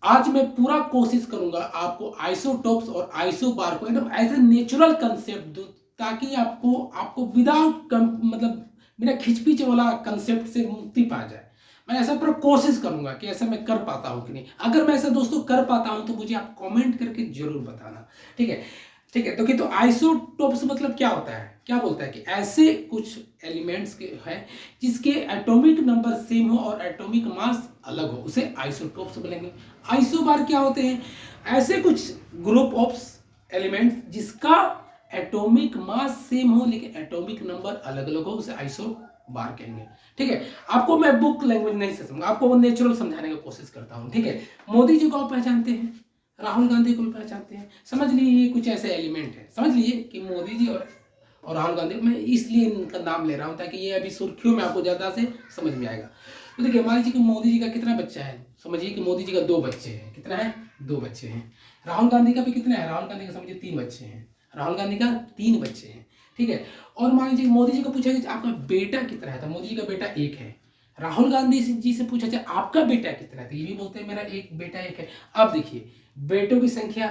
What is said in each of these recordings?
आज मैं पूरा कोशिश करूंगा आपको आइसोटोप्स और आइसोबार को एकदम ऐसे नेचुरल कंसेप्ट दूं, ताकि आपको आपको विदाउट मतलब बिना खिचपिच वाला कंसेप्ट से मुक्ति पा जाए। मैं ऐसा पूरा कोशिश करूंगा कि ऐसा मैं कर पाता हूं कि नहीं। अगर मैं ऐसा दोस्तों कर पाता हूं तो मुझे आप कमेंट करके जरूर बताना, ठीक है। ठीक है, तो आइसोटोप्स मतलब क्या होता है, क्या बोलता है कि ऐसे कुछ एलिमेंट्स के हैं जिसके एटॉमिक नंबर सेम हो और एटॉमिक मास अलग हो, उसे आइसोटोप्स बोलेंगे। आइसोबार क्या होते हैं, ऐसे कुछ ग्रुप ऑफ एलिमेंट्स जिसका एटॉमिक मास सेम हो लेकिन एटॉमिक नंबर अलग अलग हो, उसे आइसोबार कहेंगे। ठीक है, आपको मैं बुक लैंग्वेज नहीं समझूंगा, आपको वो नेचुरल समझाने की कोशिश करता हूँ। ठीक है, मोदी जी को आप पहचानते हैं, राहुल गांधी को भी पहचानते हैं, समझ लीजिए कुछ ऐसे एलिमेंट है, समझ लीजिए कि मोदी जी और राहुल गांधी, मैं इसलिए इनका नाम ले रहा हूँ ताकि ये अभी सुर्खियों में आपको ज़्यादा से समझ में आएगा। तो देखिए मान लीजिए कि मोदी जी का कितना बच्चा है, समझिए कि मोदी जी का 2 बच्चे हैं, कितना है, 2 बच्चे हैं। राहुल गांधी का भी कितना है, राहुल गांधी का समझिए 3 बच्चे हैं, राहुल गांधी का 3 बच्चे हैं। ठीक है, और मान लीजिए मोदी जी को पूछा कि आपका बेटा कितना है, तो मोदी जी का बेटा 1 है। राहुल गांधी जी से पूछा जाए आपका बेटा कितना है, तो ये भी बोलते हैं मेरा एक बेटा 1 है। अब देखिए बेटों की संख्या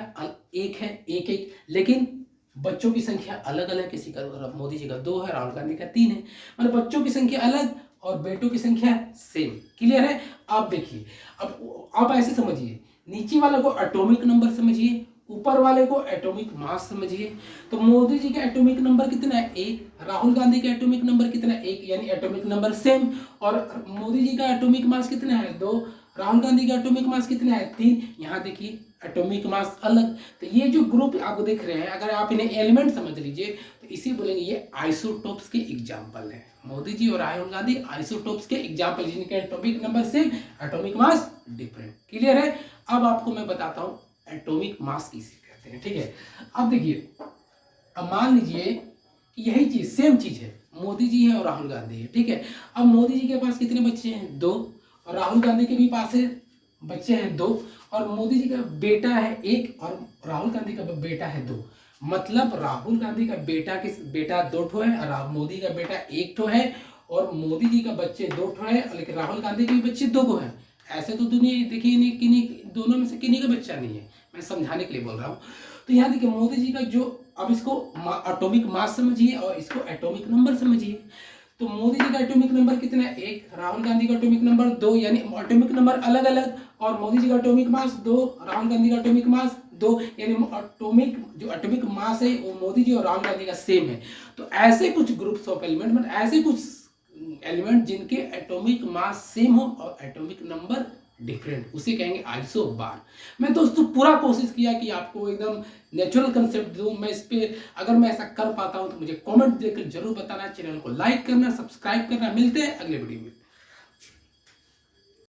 1 है, 1 लेकिन बच्चों की संख्या अलग अलग, किसी का मोदी जी का 2 है, राहुल गांधी का 3 है, मतलब बच्चों की संख्या अलग और बेटों की संख्या सेम। क्लियर है। अब देखिए, अब ऐसे समझिए, नीचे वाले को एटॉमिक नंबर समझिए, ऊपर वाले को एटॉमिक मास समझिए। तो मोदी जी का एटॉमिक नंबर कितना है, 1, राहुल गांधी का एटॉमिक नंबर कितना है, 1, यानी एटॉमिक नंबर सेम। और मोदी जी का एटॉमिक मास कितना है, 2, राहुल गांधी का एटॉमिक मास कितना है, 3। यहाँ देखिए एटॉमिक मास अलग। तो ये जो ग्रुप आप देख रहे हैं, अगर आप इन्हें एलिमेंट समझ लीजिए तो इसी बोलेंगे ये आइसोटोप्स के एग्जाम्पल है। मोदी जी और राहुल गांधी आइसोटोप्स के एग्जाम्पल, जिनके atomic number same, atomic mass different. Clear है। अब आपको मैं बताता हूँ एटॉमिक मास किसे कहते हैं। ठीक है, अब देखिए, अब मान लीजिए कि यही चीज सेम चीज है, मोदी जी है और राहुल गांधी है। ठीक है, अब मोदी जी के पास कितने बच्चे हैं, 2, और राहुल गांधी के भी पास है बच्चे हैं 2, और मोदी जी का बेटा है 1 और राहुल गांधी का बेटा है 2। मतलब राहुल गांधी का बेटा 2 ठो है और मोदी का बेटा 1 ठो है, और मोदी जी का बच्चे 2 ठो है लेकिन राहुल गांधी के भी बच्चे 2 को है। ऐसे तो दुनिया देखिए किन्हीं दोनों में से किन्हीं का बच्चा नहीं है, मैं समझाने के लिए बोल रहा हूँ। तो यहाँ देखिए मोदी जी का जो, अब इसको एटॉमिक मास समझिए और इसको एटॉमिक नंबर समझिए। तो मोदी जी का एटॉमिक नंबर कितना है, 1, राहुल गांधी का एटॉमिक नंबर 2, यानी एटॉमिक नंबर अलग अलग, और मोदी जी का एटॉमिक मास 2, राहुल गांधी का एटॉमिक मास 2, यानी एटॉमिक मास है वो मोदी जी और राहुल गांधी का सेम है। तो ऐसे कुछ ग्रुप्स ऑफ एलिमेंट, मतलब ऐसे कुछ एलिमेंट जिनके एटॉमिक मास सेम हो और एटॉमिक नंबर डिफरेंट, उसे कहेंगे आइसोबार। मैं दोस्तों पूरा कोशिश किया कि आपको एकदम नेचुरल कंसेप्ट दूं। मैं इस पे अगर मैं ऐसा कर पाता हूं तो मुझे कमेंट देकर जरूर बताना, चैनल को लाइक करना, सब्सक्राइब करना। मिलते हैं अगले वीडियो में।